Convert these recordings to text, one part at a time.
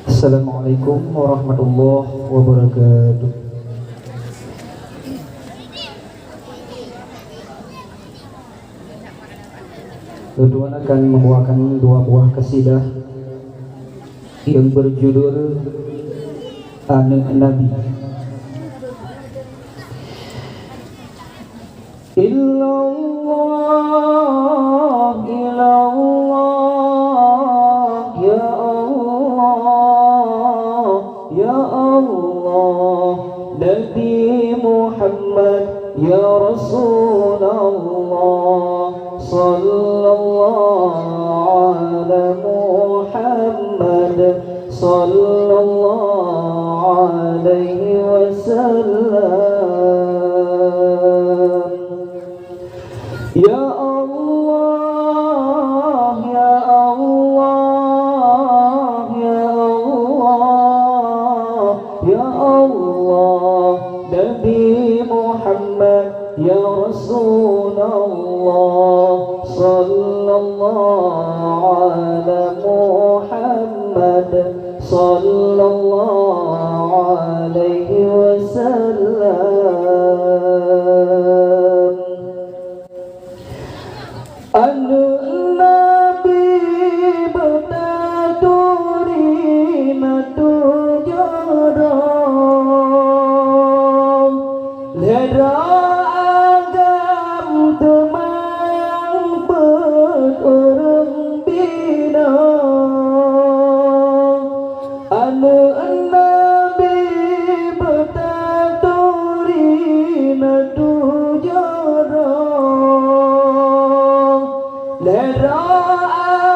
Assalamualaikum warahmatullahi wabarakatuh. Tuan akan membawakan dua buah kasidah yang berjudul Anak Nabi. Illallah, illallah, ya Allah, ya Allah, Nabi Muhammad, ya Rasulullah, sallallahu ala Muhammad, sallallahu alaihi wasallam. Ya Allah, ya Allah, ya Allah, ya Allah, Nabi Muhammad, ya Rasulullah, sallallahu ala Muhammad, sallallahu alaihi wasallam. Anak Nabi bertaturi natu jarang lera agam temang berorang bina. Anak Nabi bertaturi natu jarang lera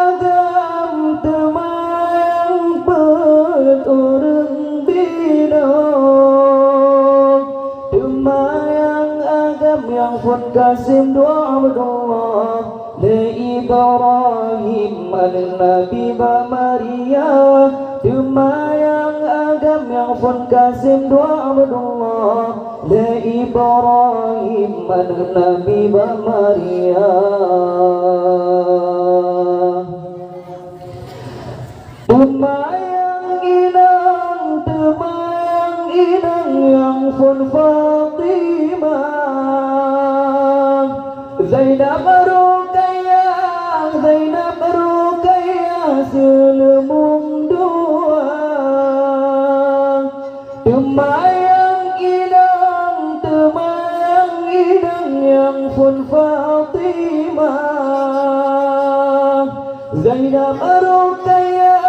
agam temang berorang bina. Temayang agam yang pun kasim doa berdoa le Ibrahim al-Nabi ba Maria. Temayang agam yang pun kasim doa berdoa le Ibrahim al-Nabi ba Maria. Temayang inang yang pun Fatimah, Zainab Ruqayyah, Zainab Ruqayyah selemung dua. Temayang inang yang pun Fatimah, Zainab Ruqayyah,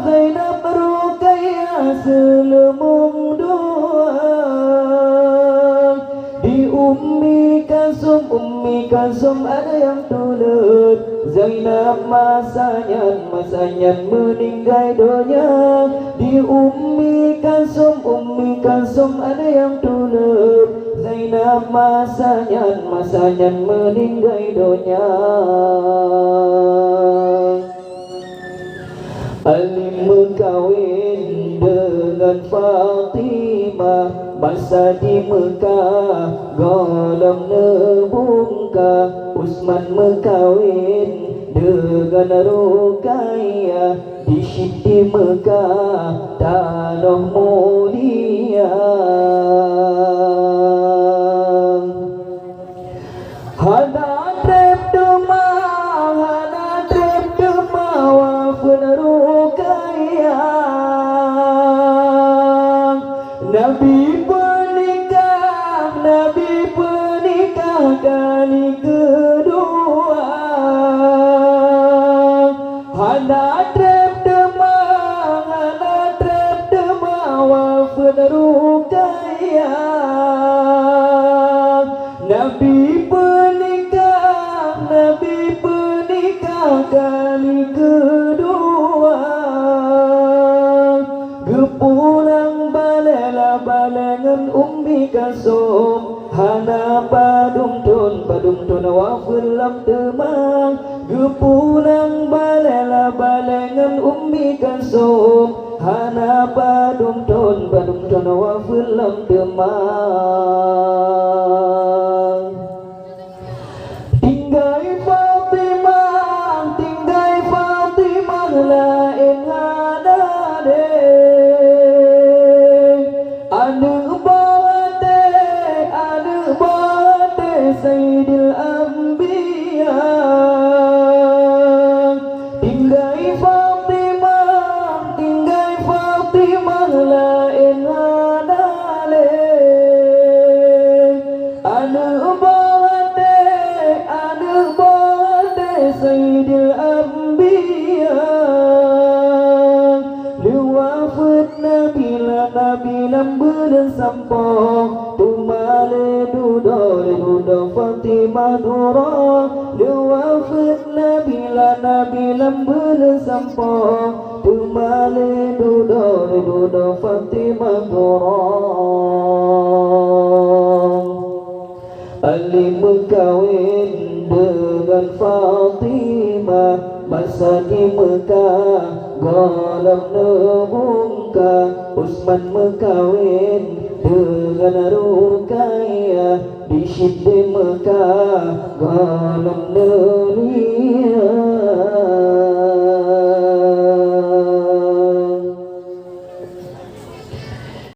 Zainab Ruqayyah selemung dua. Di Ummi Kalsum ada yang tulut, Zainab masanya meninggal dunia. Di Ummi Kalsum ada yang tulut, Zainab masanya meninggal dunia. Ali berkawin dengan Fatimah, masa di Mekah galam nebungkah. Usman berkawin dengan Ruqayyah, di Siti Mekah tanah mulia. Hana trep dema wafun Ruqayyah. Nabi pernikah kali kedua. Hana trep dema wafun Ruqayyah. Nabi pernikah kali kedua. Gepulang balengan Ummi Kalsum, hana padum tun wafun lam temang. Gepulang balengan Ummi Kalsum, hana padum tun wafun lam temang. Tinggai Fatimah la Anbiya Luwafat Nabi lam bulan sampong Tumale dudo Fatimah Dura Luwafat Nabi lam bulan sampong Tumale dudo Fatimah Dura Ali berkahwin dengan Fatimah masa di Mekah Galam nebungka Utsman berkahwin dengan Ruqayyah di Syeddi Mekah Galam nelia